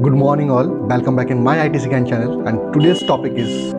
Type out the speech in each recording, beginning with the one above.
Good morning all. Welcome back in my IT Scan channel, and today's topic is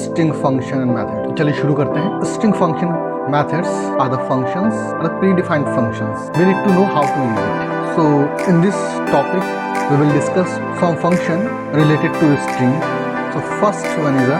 string function and method. चलिए शुरू करते हैं. String function methods are the functions or the predefined functions. We need to know how to use it. So in this topic we will discuss some function related to a string. So first one is a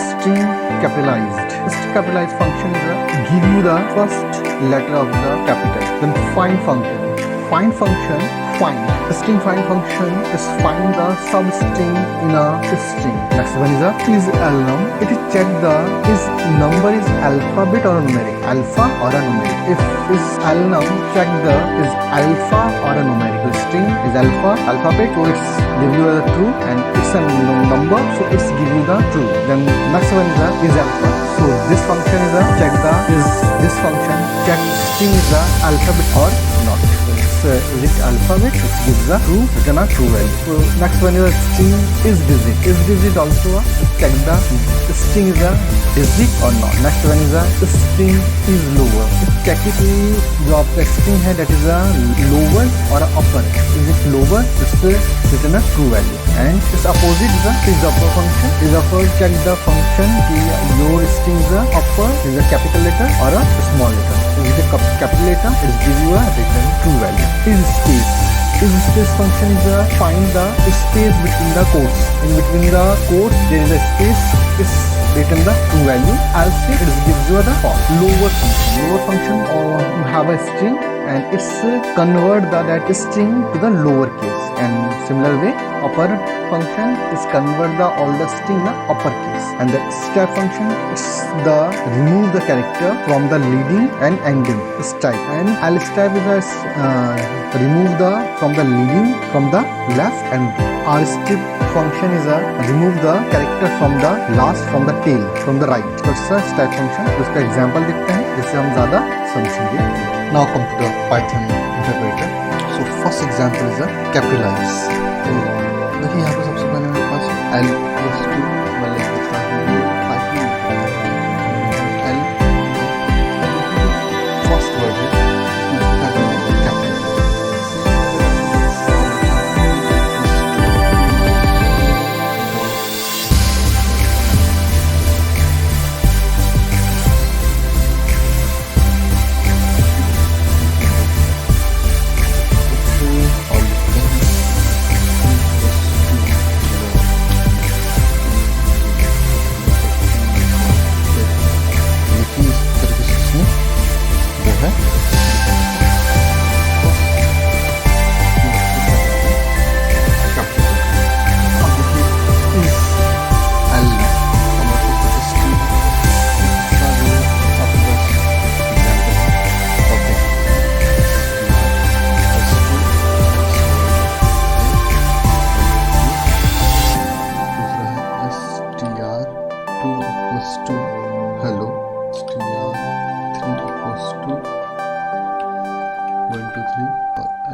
string capitalized. String capitalized function is a give you the first letter of the capital. Then find function. Find function, find. String find function is find the substring in a string. Next one is a is alnum. It is check the is number is alphabet or a numeric. Alpha or a numeric. If is alnum, check the is alpha or a numeric. The string is alpha, alphabet, so it's give you a true, and it's a number, so it's give you the true. Then next one is alpha. So this function is a check the is this function check string is the alphabet or not. Is it alphabet? It gives a true, return a true value. So next one is a string is digit. Is digit also a check the string is a digit or not. Next one is a string is lower. Check it जो आपका string है that is a lower or a upper. Is it lower? It's return a true value. And its opposite is upper function. Is upper check the function कि your string is a upper is a capital letter or a small letter. Is it a capital letter? It gives you a return true value. Is space. Is space function is a find the space between the quotes. In between the quotes there is a space. Is written the true value. Else it gives you the false. Lower function. Lower function or you have a string and it's convert that string to the lower case. And similar way upper function is convert all the string in the upper case. And the step function is the remove the character from the leading and ending step. And L step is remove the from the leading from the left, and R step function is a remove the character from the last from the tail from the right. So it's a step function. इसका example देखते हैं जिससे हम ज़्यादा समझेंगे. Now come to the Python interpreter. So first example is a capitalize. तो देखिए यहाँ पे सबसे पहले मेरे पास L equals to मैं लिख देता हूँ L first word है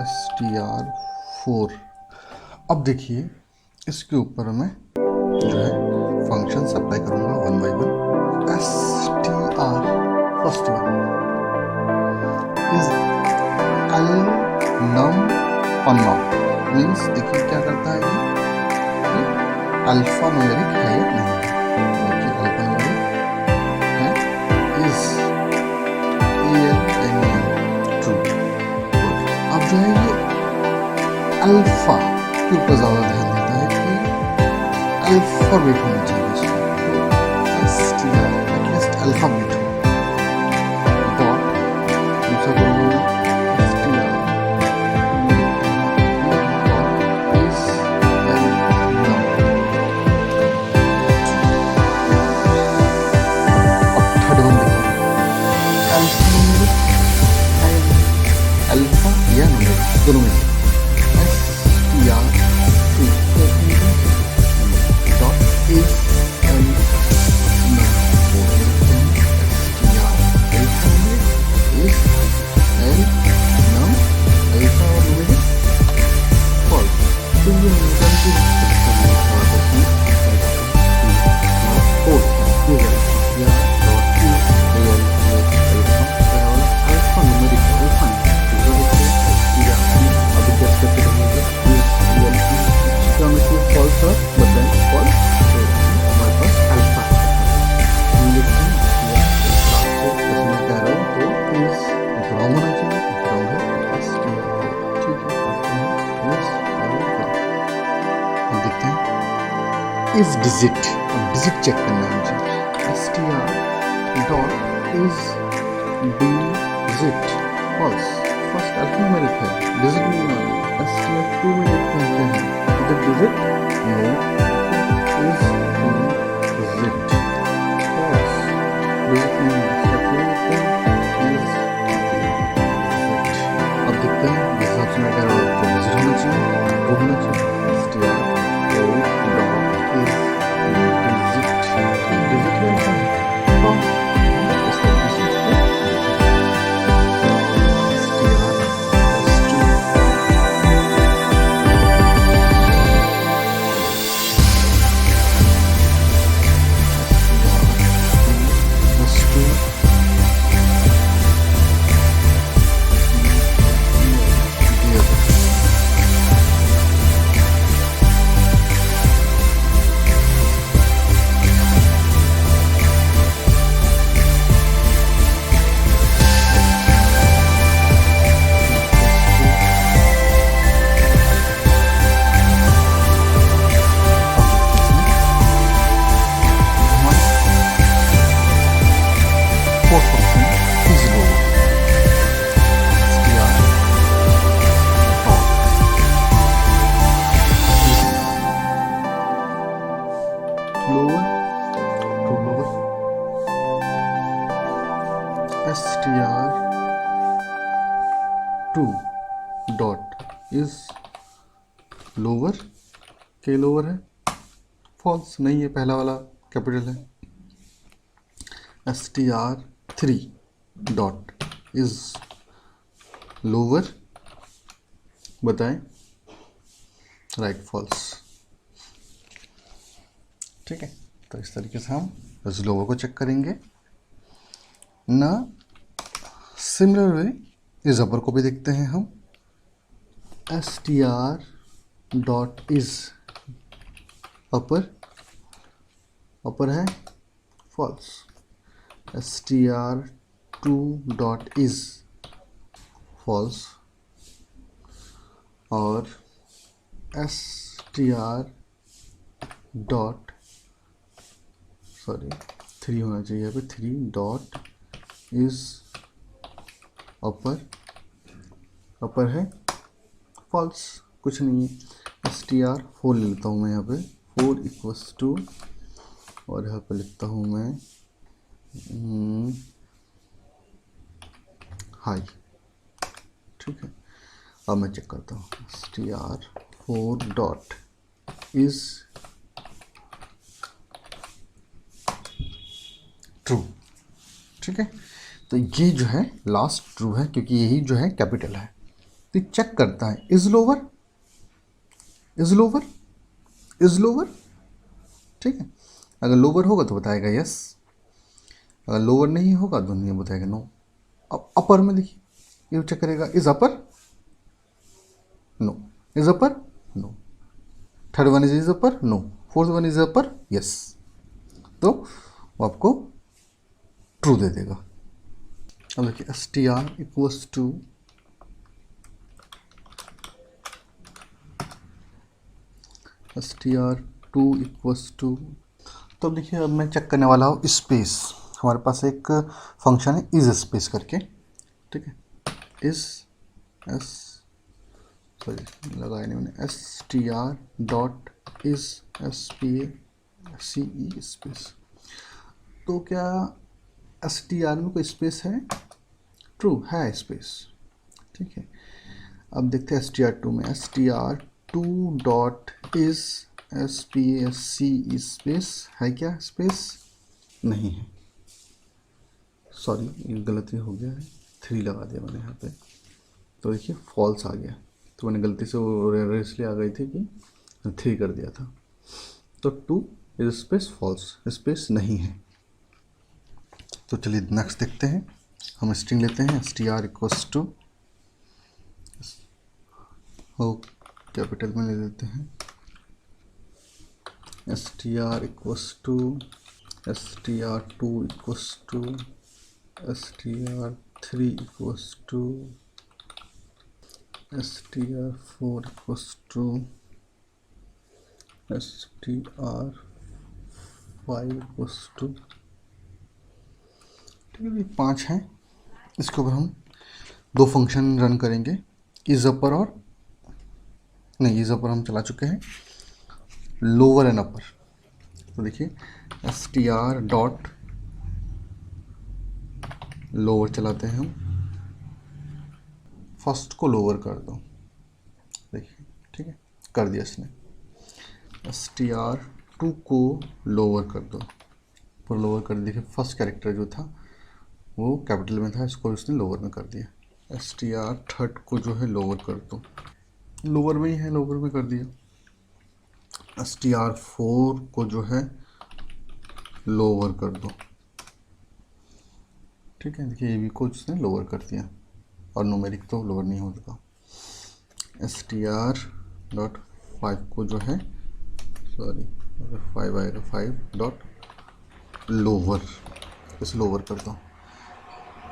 str4. अब देखिए इसके ऊपर मैं जो है फंक्शन अप्लाई करूंगा one by one. str first one is alnum or not. Means देखिए क्या करता है ये अल्फा न्यूमेरिक है या नहीं. देखिए अल्फा न्यूमेरिक है. Is true. अब जो है ये अल्फा के ऊपर ज़्यादा ध्यान देता है कि अल्फाबेट होना चाहिए इसको. एटलीस्ट अल्फाबेट हो. डॉट दूसरा करूँगा अल्फा या नंबर दोनों में इज डिजिट, अब डिजिट चेक करना है मुझे। str dot is digit false, first alphanumeric है, डिजिट नहीं है। str2 में देखते हैं क्या है, is it digit, no, is digit false, digit नहीं है। अब देखते हैं जिस हिसाब से मैं कह रहा हूँ तो डिजिट होना चाहिए, वो होना चाहिए। str dot is digit, digit लेना है फॉल्स, इस तरीके से इसको str2 डॉट इज लोअर, के लोअर है, फॉल्स नहीं है, पहला वाला कैपिटल है। str3 डॉट इज लोअर, बताएं, राइट फॉल्स। ठीक है, तो इस तरीके से हम इस लोअर को चेक करेंगे ना। सिमिलर वे इस अपर को भी देखते हैं हम। str dot is upper, upper है, false. str2 dot is false, और str डॉट, सॉरी 3 होना चाहिए यहाँ पे, 3 डॉट इज अपर, अपर है, फॉल्स, कुछ नहीं है। str4 ले लेता हूँ मैं यहाँ पे, 4 इक्वल्स टू, और यहाँ पे लिखता हूँ मैं हाई। ठीक है, अब मैं चेक करता हूँ। str4 dot is true. ठीक है, तो ये जो है लास्ट ट्रू है, क्योंकि यही जो है कैपिटल है। तो चेक करता है is lower, is lower, is lower. ठीक है, अगर लोअर होगा तो बताएगा यस, अगर लोअर नहीं होगा तो नहीं बताएगा नो। अब अपर में देखिए, ये चेक करेगा is upper, no, is upper, no, third one is upper, no, fourth one is upper, yes, तो वो आपको ट्रू दे देगा। अब देखिए str equals to str2 equals to, तो देखिए अब मैं चेक करने वाला हूँ स्पेस। हमारे पास एक फंक्शन है इज स्पेस करके, ठीक है, इज एस, सॉरी लगाया नहीं मैंने, str dot is SPACE space. तो क्या str में कोई स्पेस है? ट्रू है स्पेस। ठीक है, अब देखते हैं str2 में, str2 dot is SPACE space है क्या? स्पेस नहीं है, सॉरी ये गलती हो गया है, 3 लगा दिया मैंने यहाँ पे, तो देखिए फॉल्स आ गया, तो मैंने गलती से वो एरर इसलिए आ गई थी कि 3 कर दिया था, तो 2 इज स्पेस फॉल्स, स्पेस नहीं है। तो चलिए नेक्स्ट देखते हैं, हम स्ट्रिंग लेते हैं str इक्वल्स टू, कैपिटल में ले लेते हैं, str equals to str2 equals to str3 equals to str4 equals to str5 5 equals to, ठीक है, 5 हैं। इसके ऊपर हम दो फंक्शन रन करेंगे, इज अपर और नहीं, इज अपर हम चला चुके हैं, लोअर एंड अपर। तो देखिए str डॉट लोअर चलाते हैं हम, फर्स्ट को लोअर कर दो, देखिए ठीक है, कर दिया इसने। str2 को लोअर कर दो, पर लोअर कर, देखिए फर्स्ट कैरेक्टर जो था वो कैपिटल में था, इसको इसने लोअर में कर दिया। str3 को जो है लोअर कर दो, लोअर में ही है, लोअर में कर दिया। str4 को जो है लोअर कर दो, ठीक है, देखिए ये भी को उसने लोअर कर दिया, और न्यूमेरिक तो लोअर नहीं होगा। str.5 को जो है, सॉरी 5 आएगा, 5 डॉट लोअर, इसे लोअर कर दो,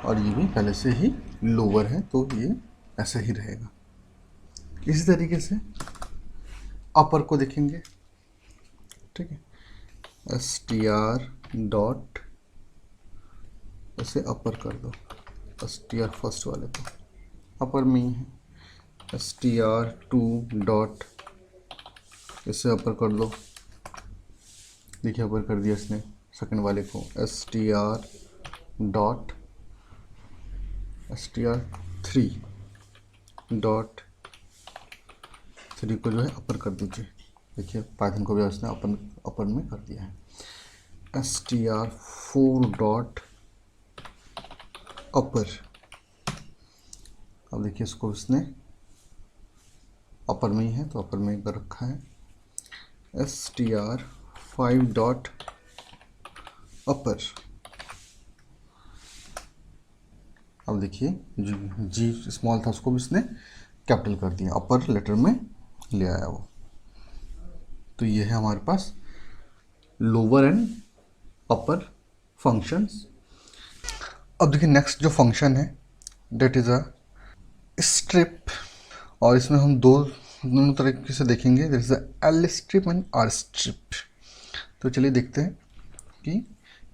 और ये भी पहले से ही लोअर है तो ये ऐसे ही रहेगा। इसी तरीके से अपर को देखेंगे, ठीक है, str डॉट इसे अपर कर दो, str फर्स्ट वाले को अपर में ही है, str2 डॉट इसे अपर कर दो, देखिए अपर कर दिया इसने सेकंड वाले को। str डॉट str3 डॉट 3 को जो है अपर कर दीजिए, देखिए पाइथन को भी उसने अपर में कर दिया है। str4 डॉट अपर, अब देखिए इसको इसने अपर में ही है तो अपर में कर रखा है। str5 डॉट अपर, अब देखिए जी स्मॉल था उसको भी इसने कैपिटल कर दिया, अपर लेटर में ले आया वो। तो ये है हमारे पास लोअर एंड अपर फंक्शंस। अब देखिए नेक्स्ट जो फंक्शन है डेट इज़ अ स्ट्रिप, और इसमें हम दोनों तरीके से देखेंगे, there is a L strip and R strip. तो चलिए देखते हैं कि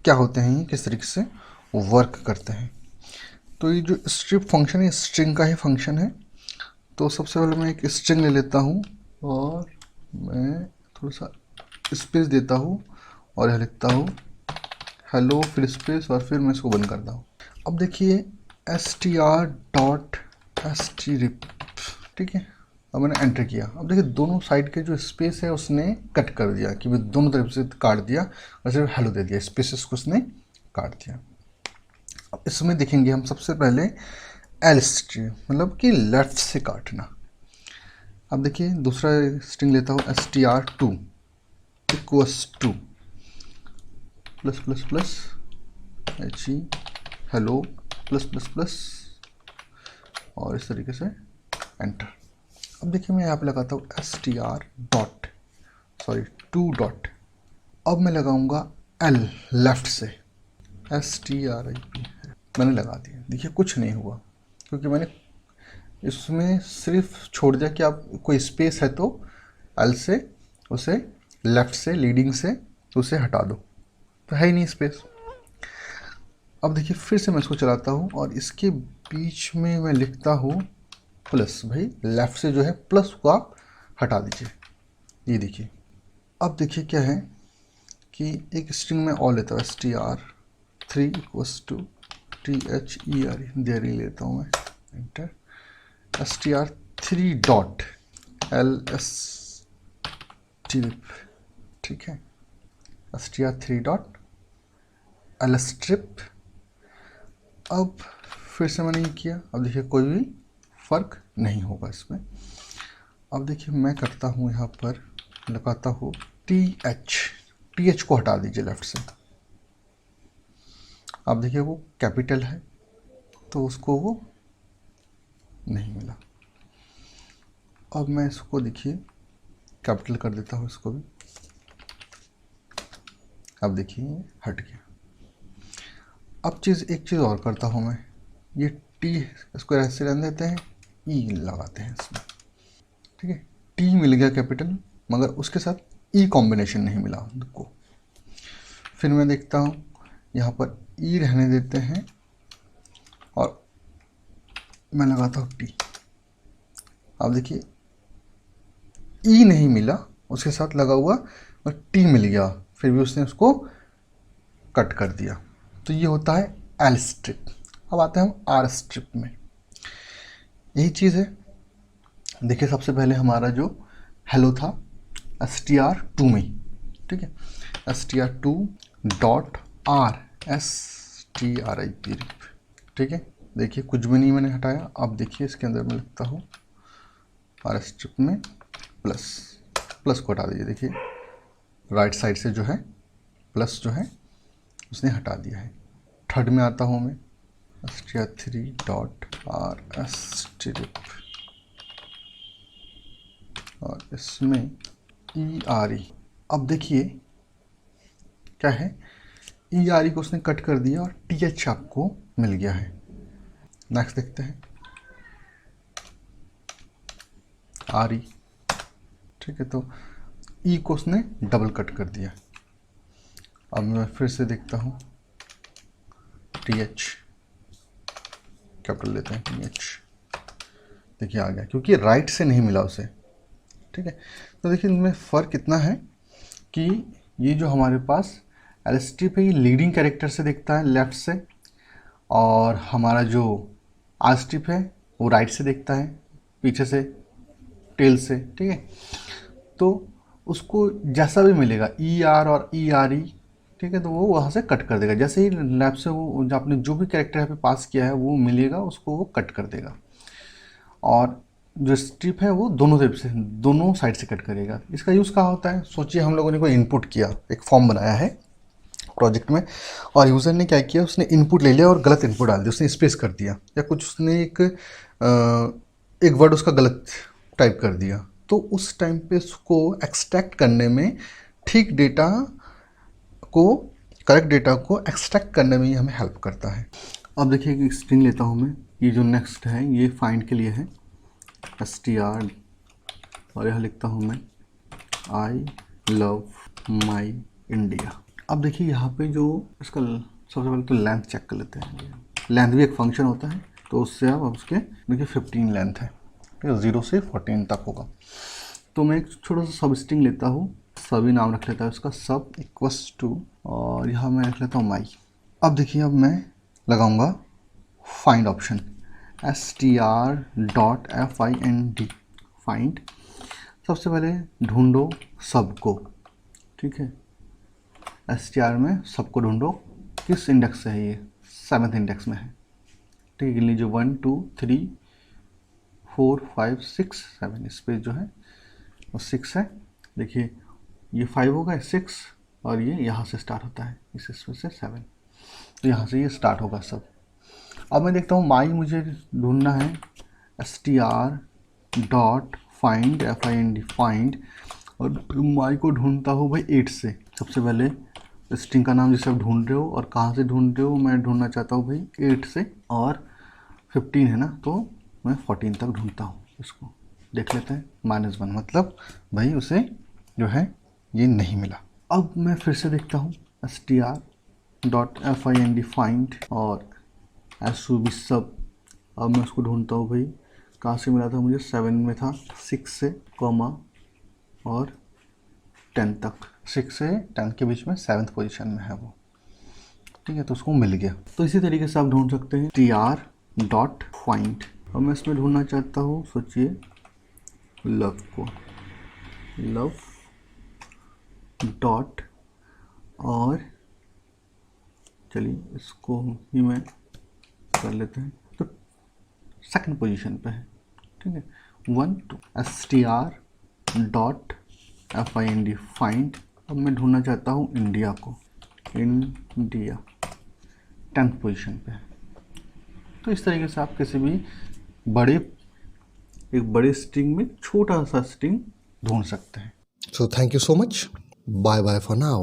क्या होते हैं ये, किस तरीके से वर्क करते हैं। तो ये जो स्ट्रिप फंक्शन है स्ट्रिंग का ही फंक्शन है। तो सबसे पहले मैं एक स्ट्रिंग ले लेता हूँ और मैं थोड़ा सा स्पेस देता हूँ और यह लिखता हूँ हेलो, फिर स्पेस, और फिर मैं इसको बंद करता हूँ। अब देखिए str डॉट strip, ठीक है, अब मैंने एंटर किया। अब देखिए दोनों साइड के जो स्पेस है उसने कट कर दिया, कि मैं दोनों तरफ से काट दिया और सिर्फ हेलो दे दिया, स्पेसेस को उसने काट दिया। अब इसमें देखेंगे हम सबसे पहले एल स्ट्रिंग, मतलब कि लेफ्ट से काटना। अब देखिए दूसरा स्ट्रिंग लेता हूँ str2 equals two plus plus plus he hello plus plus plus, और इस तरीके से एंटर। अब देखिए मैं यहाँ पे लगाता हूँ टू डॉट, अब मैं लगाऊंगा एल लेफ्ट से, strip मैंने लगा दिया। देखिए कुछ नहीं हुआ क्योंकि मैंने इसमें सिर्फ छोड़ दिया कि आप कोई स्पेस है तो एल से उसे लेफ्ट से लीडिंग से उसे हटा दो, तो है ही नहीं स्पेस। अब देखिए फिर से मैं इसको चलाता हूँ और इसके बीच में मैं लिखता हूँ प्लस, भाई लेफ्ट से जो है प्लस को आप हटा दीजिए, ये देखिए। अब देखिए क्या है कि एक स्ट्रिंग में और लेता हूँ str3 इक्वल्स टू THERE, देरी लेता हूँ मैं, enter. str3 dot LS strip, ठीक है, str3 डॉट LS strip। अब फिर से मैंने ये किया, अब देखिए कोई भी फर्क नहीं होगा इसमें। अब देखिए मैं करता हूँ यहाँ पर लगाता हूँ TH को हटा दीजिए लेफ्ट से। अब देखिए वो कैपिटल है तो उसको वो नहीं मिला। अब मैं इसको देखिए कैपिटल कर देता हूँ इसको भी, अब देखिए हट गया। अब एक चीज़ और करता हूँ मैं, ये टी इसको ऐसे रहने देते हैं, ई लगाते हैं इसमें, ठीक है, टी मिल गया कैपिटल, मगर उसके साथ ई कॉम्बिनेशन नहीं मिला हमको। फिर मैं देखता हूँ यहाँ पर ई रहने देते हैं और मैं लगाता हूँ टी। अब देखिए ई नहीं मिला, उसके साथ लगा हुआ और टी मिल गया, फिर भी उसने उसको कट कर दिया। तो ये होता है एल स्ट्रिप। अब आते हैं हम आर स्ट्रिप में। यही चीज़ है। देखिए सबसे पहले हमारा जो हेलो था str2 में, ठीक है, str2 डॉट आर strip, ठीक है। देखिए कुछ भी नहीं मैंने हटाया। अब देखिए इसके अंदर मैं लिखता हूँ आर स्ट्रिप में प्लस को हटा दीजिए। देखिए राइट साइड से जो है प्लस जो है उसने हटा दिया है। थर्ड में आता हूँ मैं str3 डॉट आर strip और इसमें ERE। अब देखिए क्या है, ERE को उसने कट कर दिया और TH आपको मिल गया है। नेक्स्ट देखते हैं RE, ठीक है, तो E को उसने डबल कट कर दिया। अब मैं फिर से देखता हूँ TH, कैपिटल लेते हैं TH, देखिए आ गया, क्योंकि राइट से नहीं मिला उसे, ठीक है। तो देखिए इनमें फ़र्क इतना है कि ये जो हमारे पास एल स्ट्रिप है ये लीडिंग कैरेक्टर से दिखता है लेफ़्ट से, और हमारा जो आर स्ट्रिप है वो राइट से दिखता है पीछे से, टेल से, ठीक है। तो उसको जैसा भी मिलेगा ER और ERE, ठीक है, तो वो वहाँ से कट कर देगा। जैसे ही लेफ्ट से वो जो आपने जो भी कैरेक्टर यहाँ पे पास किया है वो मिलेगा, उसको वो कट कर देगा। और जो स्ट्रिप है वो दोनों साइड से कट करेगा। इसका यूज़ कहाँ होता है, सोचिए हम लोगों ने कोई इनपुट किया, एक फॉर्म बनाया है प्रोजेक्ट में, और यूज़र ने क्या किया, उसने इनपुट ले लिया और गलत इनपुट डाल दिया, उसने स्पेस कर दिया, या कुछ उसने एक वर्ड उसका गलत टाइप कर दिया। तो उस टाइम पे उसको एक्सट्रैक्ट करने में, ठीक डेटा को, करेक्ट डेटा को एक्सट्रैक्ट करने में ये हमें हेल्प करता है। अब देखिए एक स्ट्रिंग लेता हूँ मैं, ये जो नेक्स्ट है ये फाइंड के लिए है str, और यहाँ लिखता हूँ मैं आई लव माई इंडिया। अब देखिए यहाँ पे जो इसका सबसे पहले तो लेंथ चेक कर लेते हैं। लेंथ भी एक फंक्शन होता है, तो उससे आप उसके देखिए 15 लेंथ है, ठीक है, 0 से 14 तक होगा। तो मैं एक छोटा सा सब स्ट्रिंग लेता हूँ, सभी नाम रख लेता है उसका, सब इक्वल्स टू, और यहाँ मैं रख लेता हूँ माई। अब देखिए अब मैं लगाऊंगा फाइंड ऑप्शन, str.find, फाइंड। सबसे पहले ढूंढो सबको, ठीक है, str में सबको ढूंढो, किस इंडेक्स से है ये, 7th इंडेक्स में है, ठीक है। गिन लीजिए 1 2 3 4 5 6 7, इस पे जो है वो 6 है। देखिए ये 5 होगा, 6, और ये यहाँ से स्टार्ट होता है, इस इसमें से 7, तो यहाँ से ये स्टार्ट होगा सब। अब मैं देखता हूँ माई मुझे ढूंढना है, str.find find, और माई को ढूंढता हूँ भाई 8 से। सबसे पहले स्ट्रिंग का नाम जिसे आप ढूंढ रहे हो और कहाँ से ढूंढ रहे हो, मैं ढूंढना चाहता हूँ भाई 8 से, और 15 है ना, तो मैं 14 तक ढूंढता हूँ। इसको देख लेते हैं, -1 मतलब भाई उसे जो है ये नहीं मिला। अब मैं फिर से देखता हूँ str.find find और SUB सब। अब मैं उसको ढूंढता हूँ भाई कहाँ से मिला था मुझे, 7 में था, 6 से कॉमा और 10 तक, 6 से 10 के बीच में 7th पोजीशन में है वो, ठीक है, तो उसको मिल गया। तो इसी तरीके से आप ढूंढ सकते हैं str.find। अब मैं इसमें ढूंढना चाहता हूँ, सोचिए लव को, लव डॉट, और चलिए इसको ही मैं कर लेते हैं, तो 2nd पोजीशन पे है, ठीक है, 1 2 str.find फाइंड। अब मैं ढूंढना चाहता हूँ इंडिया को, इंडिया 10th पोजीशन पे है। तो इस तरीके से आप किसी भी एक बड़े स्ट्रिंग में छोटा सा स्ट्रिंग ढूंढ सकते हैं। So thank you so much. Bye bye for now.